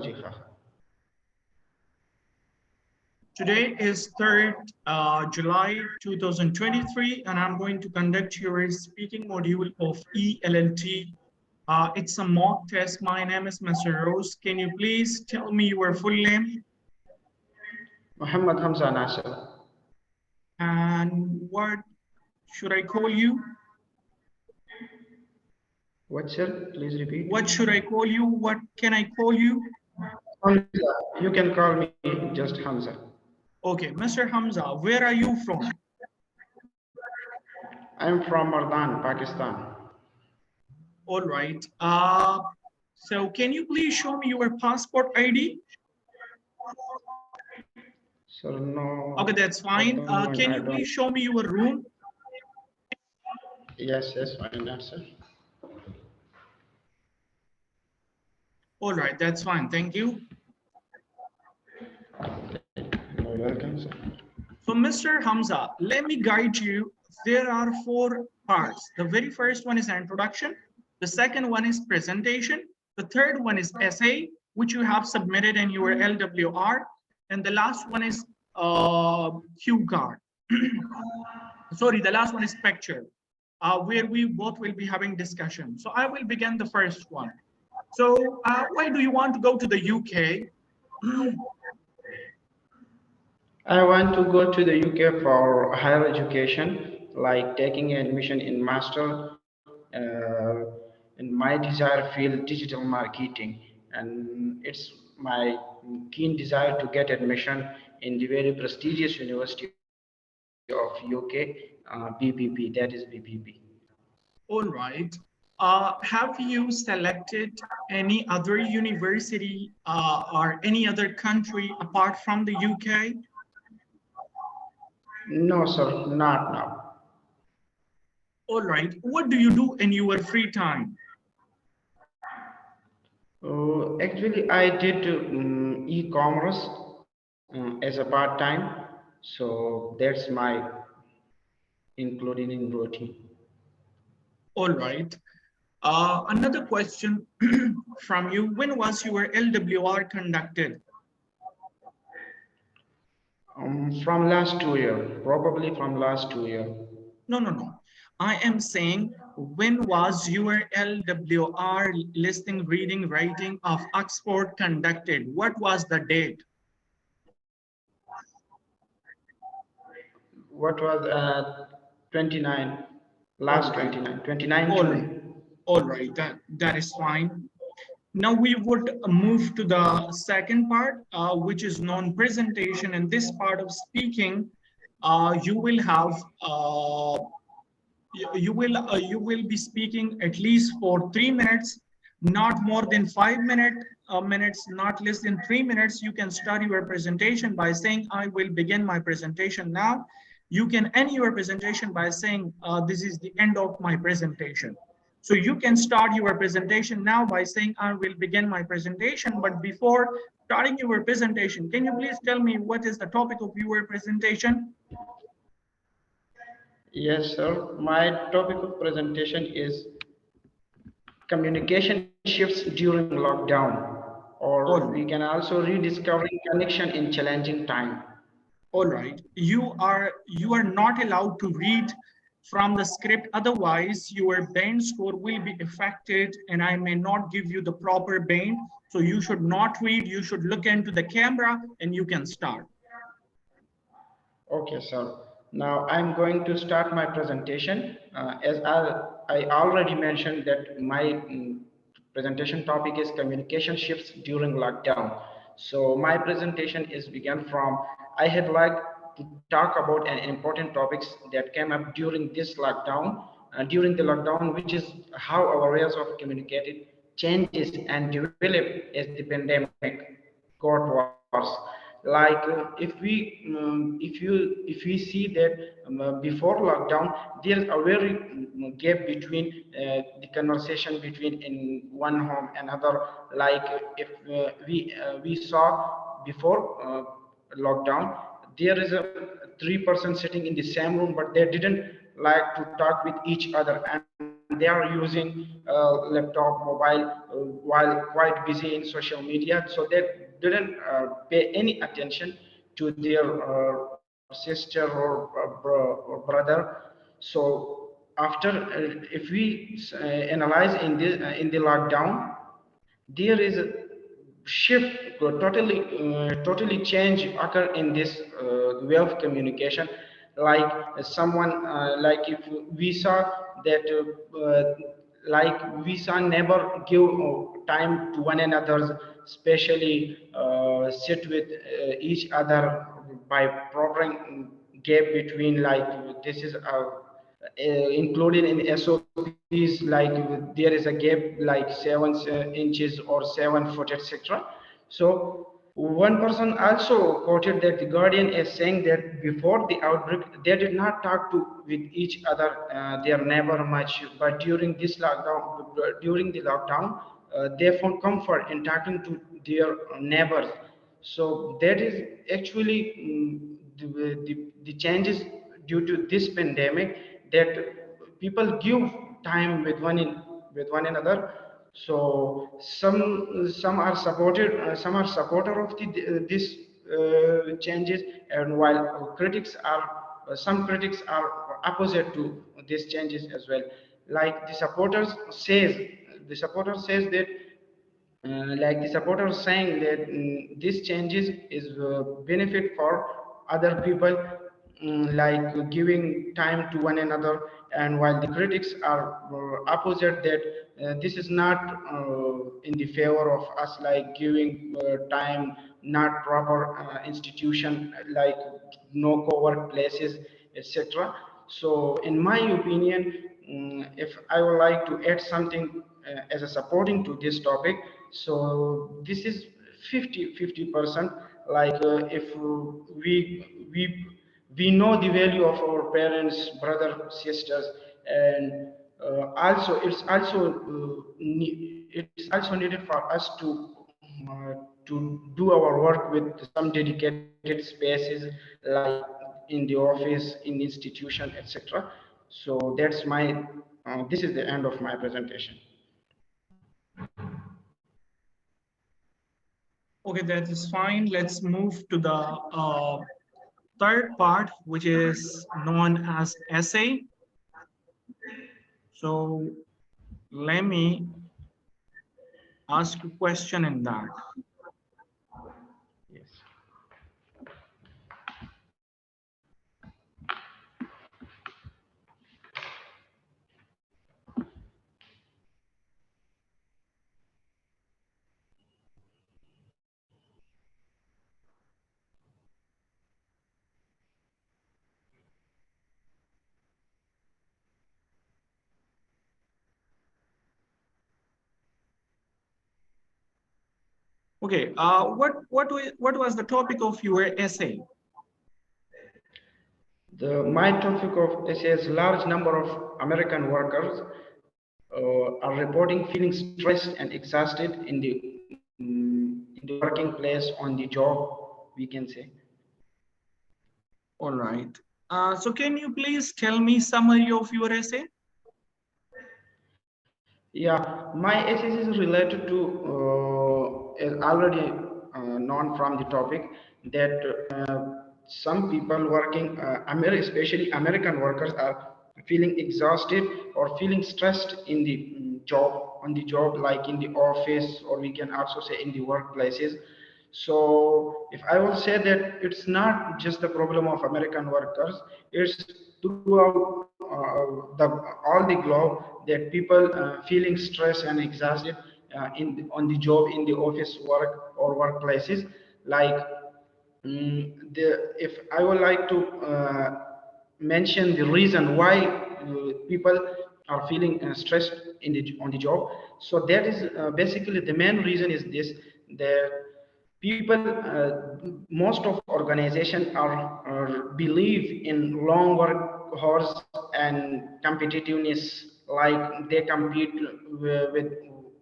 Today is 3rd July 2023, and I'm going to conduct your speaking module of ELLT. It's a mock test. My name is Mr. Rose. Can you please tell me your full name? Muhammad Hamza Nasser. And what should I call you? What, sir? Please repeat. What should I call you? What can I call you? Hamza. You can call me just Hamza. Okay, Mr. Hamza, where are you from? I'm from Mardan, Pakistan. All right. So can you please show me your passport ID? So no. Okay, that's fine. Can you please show me your room? Yes, fine, sir. All right, that's fine. Thank you. You're welcome, sir. So, Mr. Hamza, let me guide you. There are 4 parts. The very first one is introduction. The second one is presentation. The third one is essay, which you have submitted in your LWR. And the last one is cue card. Sorry, the last one is picture, where we both will be having discussion. So I will begin the first one. So why do you want to go to the UK? I want to go to the UK for higher education, like taking admission in master in my desired field, digital marketing, and it's my keen desire to get admission in the very prestigious University of UK, BPP. That is BPP. All right. Have you selected any other university or any other country apart from the UK? No, sir, not now. All right. What do you do in your free time? Actually, I did e-commerce as a part-time, so that's my including in routine. All right. Another question from you. When was your LWR conducted? From last 2 years, probably from last 2 years. No. I am saying, when was your LWR listening, reading, writing of Oxford conducted? What was the date? What was 29, last 29 June. All right, that is fine. Now we would move to the second part, which is non-presentation. In this part of speaking, you will have you will be speaking at least for 3 minutes, not more than 5 minutes, not less than 3 minutes. You can start your presentation by saying, I will begin my presentation now. You can end your presentation by saying, this is the end of my presentation. So you can start your presentation now by saying, I will begin my presentation. But before starting your presentation, can you please tell me what is the topic of your presentation? Yes, sir. My topic of presentation is communication shifts during lockdown, or we can also rediscovering connection in challenging time. All right. You are not allowed to read from the script. Otherwise, your band score will be affected and I may not give you the proper band. So you should not read. You should look into the camera and you can start. Okay, sir. Now I'm going to start my presentation. As I already mentioned that my presentation topic is communication shifts during lockdown. So my presentation is began from, I had like to talk about an important topics that came up during this lockdown, during the lockdown, which is how our ways of communicating changes and develop as the pandemic got worse. Like if we see that before lockdown there is a very gap between the conversation between in one home another. Like if we saw before lockdown, there is a 3 person sitting in the same room, but they didn't like to talk with each other, and they they are using laptop, mobile, while quite busy in social media, so they didn't pay any attention to their sister or brother. So after if we analyze in the lockdown, there is a shift, totally change occur in this way of communication. Like someone, like if we saw that like we saw never give time to one another, especially sit with each other by proper gap between, like this is included in SOPs, like there is a gap like 7 inches or 7 foot, etc. So one person also quoted that the Guardian is saying that before the outbreak, they did not talk to with each other, their neighbor much, but during the lockdown, they found comfort in talking to their neighbors. So that is actually the changes due to this pandemic, that people give time with with one another. So some are supported, some are supporter of this changes, and while critics are some critics are opposite to these changes as well. Like the supporter says that like the supporters saying that this changes is benefit for other people, like giving time to one another, and while the critics are opposite, that this is not in the favor of us, like giving time, not proper institution, like no co-work places, etc. So in my opinion, if I would like to add something as a supporting to this topic, so this is 50-50%. Like if we know the value of our parents, brother, sisters, and also it's also needed for us to do our work with some dedicated spaces, like in the office, in the institution, etc. So that's my this is the end of my presentation. Okay, that is fine. Let's move to the third part, which is known as essay. So let me ask a question in that. Yes. Okay, what was the topic of your essay? My topic of says large number of American workers are reporting feeling stressed and exhausted in the working place, on the job, we can say. All right. So can you please tell me summary of your essay? Yeah, my essay is related to is already known from the topic that some people working, especially American workers, are feeling exhausted or feeling stressed in the job, on the job, like in the office, or we can also say in the workplaces. So if I will say that it's not just the problem of American workers, it's throughout all the globe, that people feeling stressed and exhausted on the job, in the office work or workplaces. Like if I would like to mention the reason why people are feeling stressed on the job, so that is basically the main reason is this, that people, most of organizations are believe in long work hours and competitiveness, like they compete with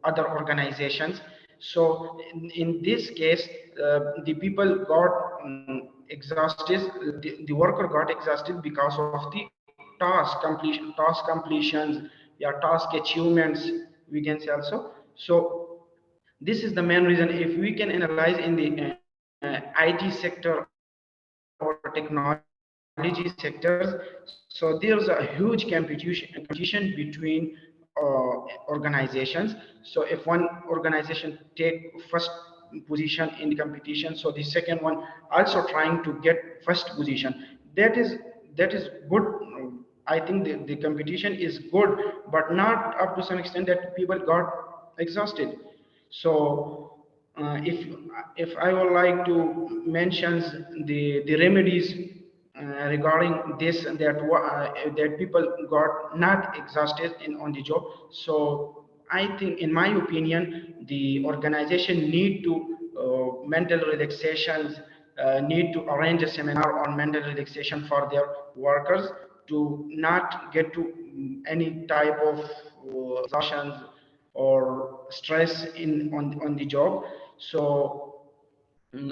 other organizations. So in this case, the people got exhausted, the worker got exhausted because of the task completions, yeah, task achievements, we can say also. So this is the main reason. If we can analyze in the IT sector or technology sectors, so there's a huge competition between organizations. So if one organization take first position in the competition, so the second one also trying to get first position. That is good. I think the competition is good, but not up to some extent that people got exhausted. So if I would like to mention the remedies regarding this, that people got not exhausted in on the job. So I think, in my opinion, the organization need to mental relaxations, need to arrange a seminar on mental relaxation for their workers to not get to any type of exhaustions or stress in on the job. So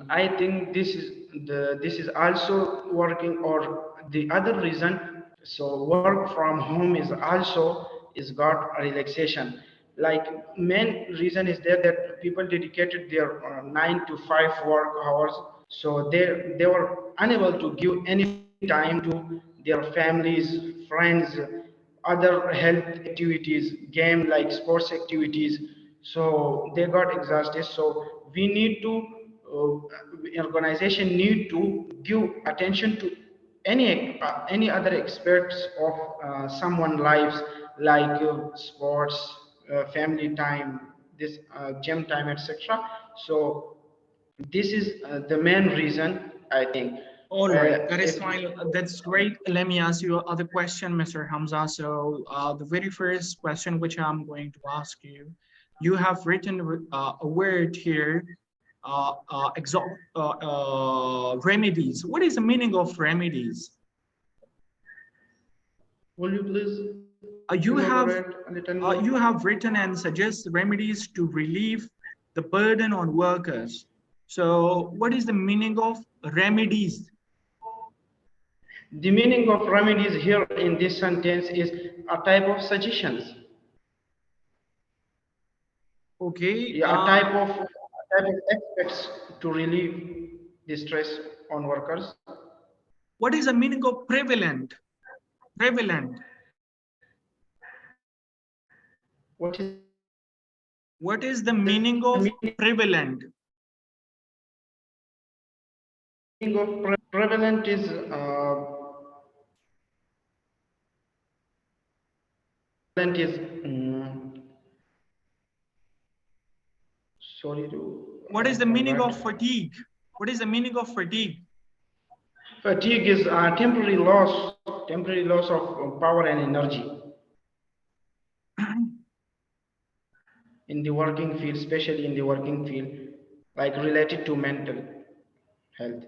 I think this is also working, or the other reason. So work from home is also is got a relaxation. Like, main reason is there that people dedicated their 9 to 5 work hours, so they were unable to give any time to their families, friends, other health activities, game like sports activities. So they got exhausted. So we need to organization need to give attention to any other aspects of someone lives, like sports, family time, this gym time, etc. So this is the main reason, I think. All right, that is If fine. That's great. Let me ask you other question, Mr. Hamza. So the very first question which I'm going to ask you, you have written a word here, remedies. What is the meaning of remedies? will you please You elaborate have a little more? you have written and suggest remedies to relieve the burden on workers. So what is the meaning of remedies? The meaning of remedies here in this sentence is a type of suggestions. Okay. Yeah, a type of aspects to relieve the stress on workers. What is the meaning of prevalent? Prevalent. What is What the is the meaning meaning of prevalent? prevalent is prevalent is sorry to What is the come meaning back. of fatigue? What is the meaning of fatigue? Fatigue is temporary loss of power and energy in the working field, especially in the working field, like related to mental health.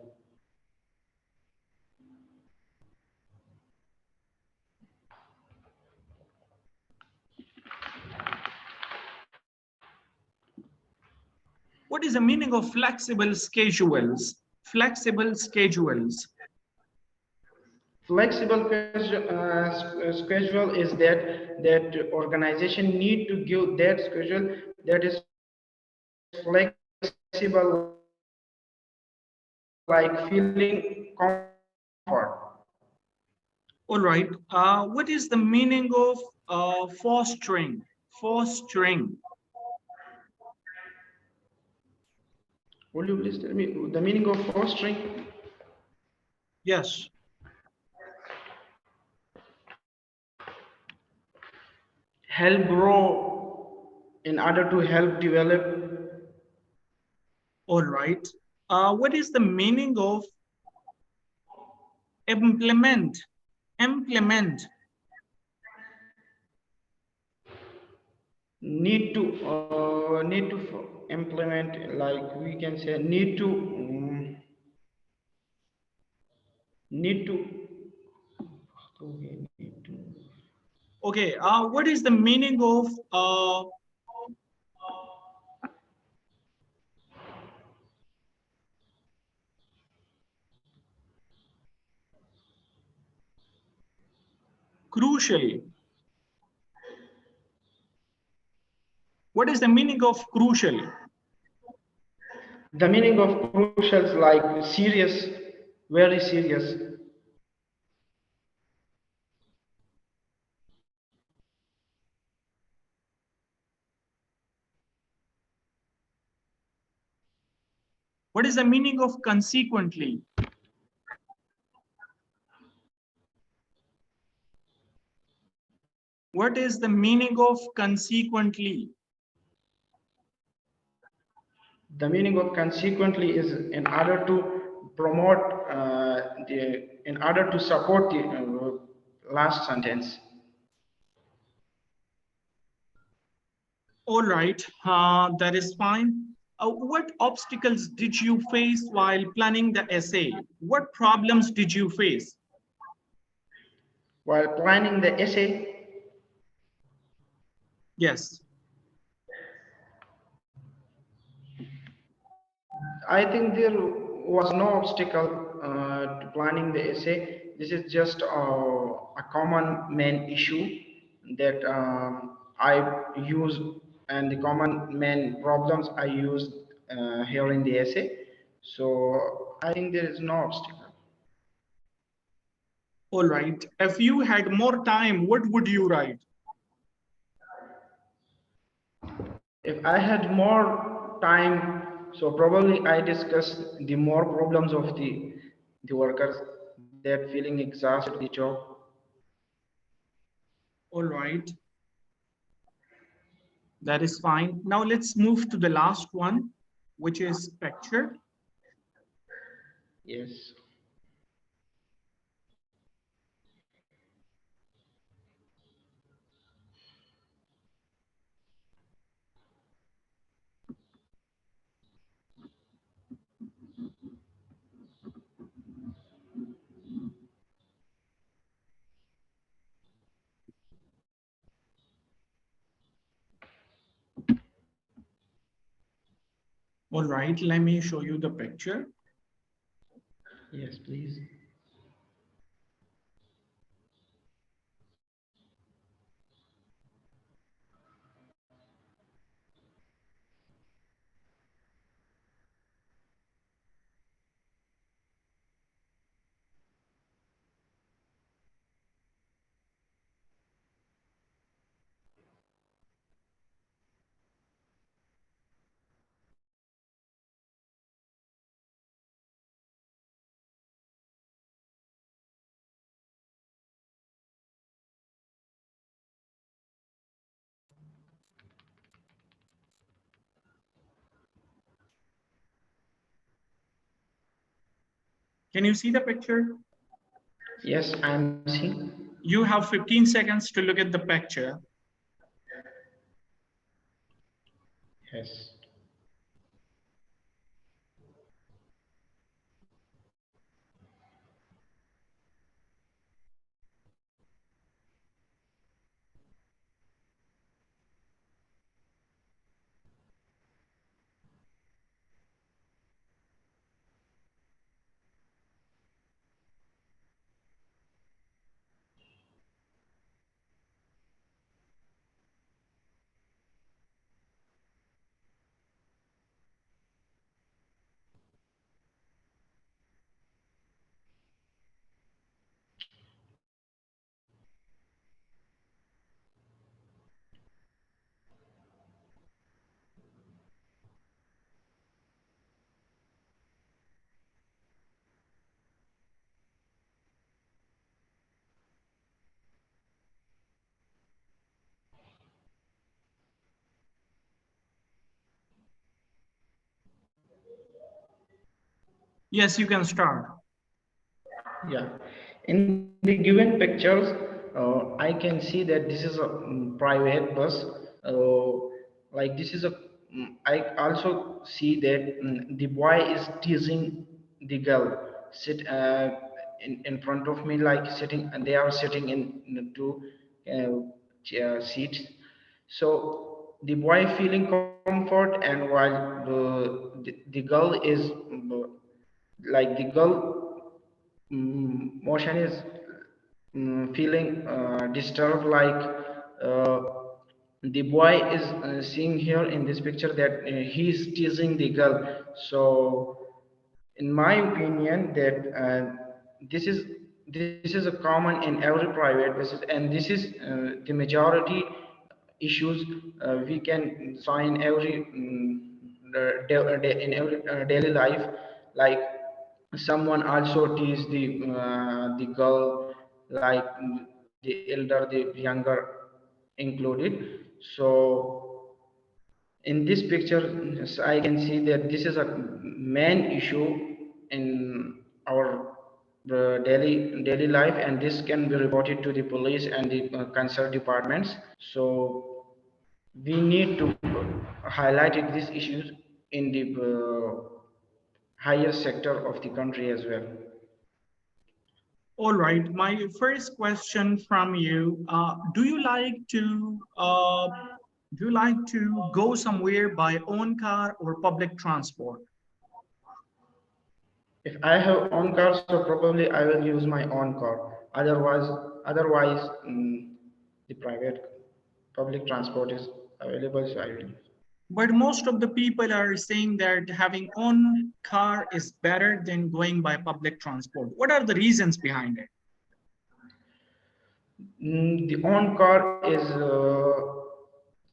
What is the meaning of flexible schedules? Flexible schedules. Flexible schedule is that organization need to give that schedule that is flexible, like feeling comfort. All right. What is the meaning of fostering? Fostering. Will you please tell me the meaning of fostering? Yes. Help grow, in order to help develop. All right. What is the meaning of implement? Implement. Need to implement, like we can say need to need to Okay. What is the meaning of crucial? What is the meaning of crucial? The meaning of crucial is like serious, very serious. What is the meaning of consequently? What is the meaning of consequently? The meaning of consequently is in order to promote in order to support the last sentence. All right, that is fine. What obstacles did you face while planning the essay? What problems did you face? While planning the essay, Yes. I think there was no obstacle to planning the essay. This is just a common main issue that I use, and the common main problems I use here in the essay. So I think there is no obstacle. All right. If you had more time, what would you write? If I had more time, so probably I discuss the more problems of the workers that feeling exhausted the job. All right. That is fine. Now let's move to the last one, which is picture. Yes. All right, let me show you the picture. Yes, please. Can you see the picture? Yes, I'm seeing. You have 15 seconds to look at the picture. Yes. Yes, you can start. Yeah. In the given pictures, I can see that this is a private bus. Like this is a. I also see that the boy is teasing the girl. Sit in front of me, like sitting, and they are sitting in the two seats. So the boy feeling comfort, and while the girl is like the girl motion is feeling disturbed, like uh, the boy is seeing here in this picture that he is teasing the girl. So in my opinion that this is a common in every private basis, and this is the majority issues we can saw in every in every daily life. Like someone also tease the girl, like the elder, the younger included. So in this picture, yes, I can see that this is a main issue in our daily life, and this can be reported to the police and the concerned departments. So we need to highlight these issues in the higher sector of the country as well. All right. My first question from you: do you like to go somewhere by own car or public transport? If I have own car, so probably I will use my own car. Otherwise, the private public transport is available, so I will use. But most of the people are saying that having own car is better than going by public transport. What are the reasons behind it? The own car is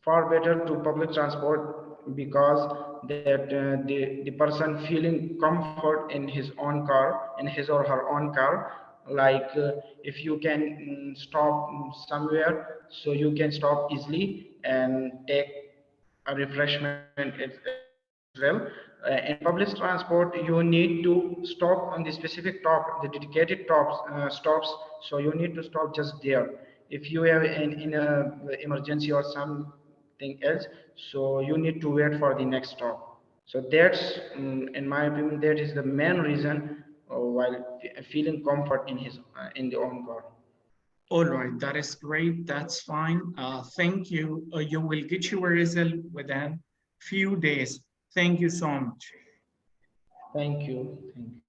far better to public transport because that the person feeling comfort in his own car, in his or her own car. Like if you can stop somewhere, so you can stop easily and take a refreshment as well. In public transport, you need to stop on the specific top, the dedicated stops. So you need to stop just there. If you have in a emergency or something else, so you need to wait for the next stop. So that's, in my opinion, that is the main reason while feeling comfort in his in the own car. All right, that is great. That's fine. Thank you. You will get your result within few days. Thank you so much. Thank you. Thank you.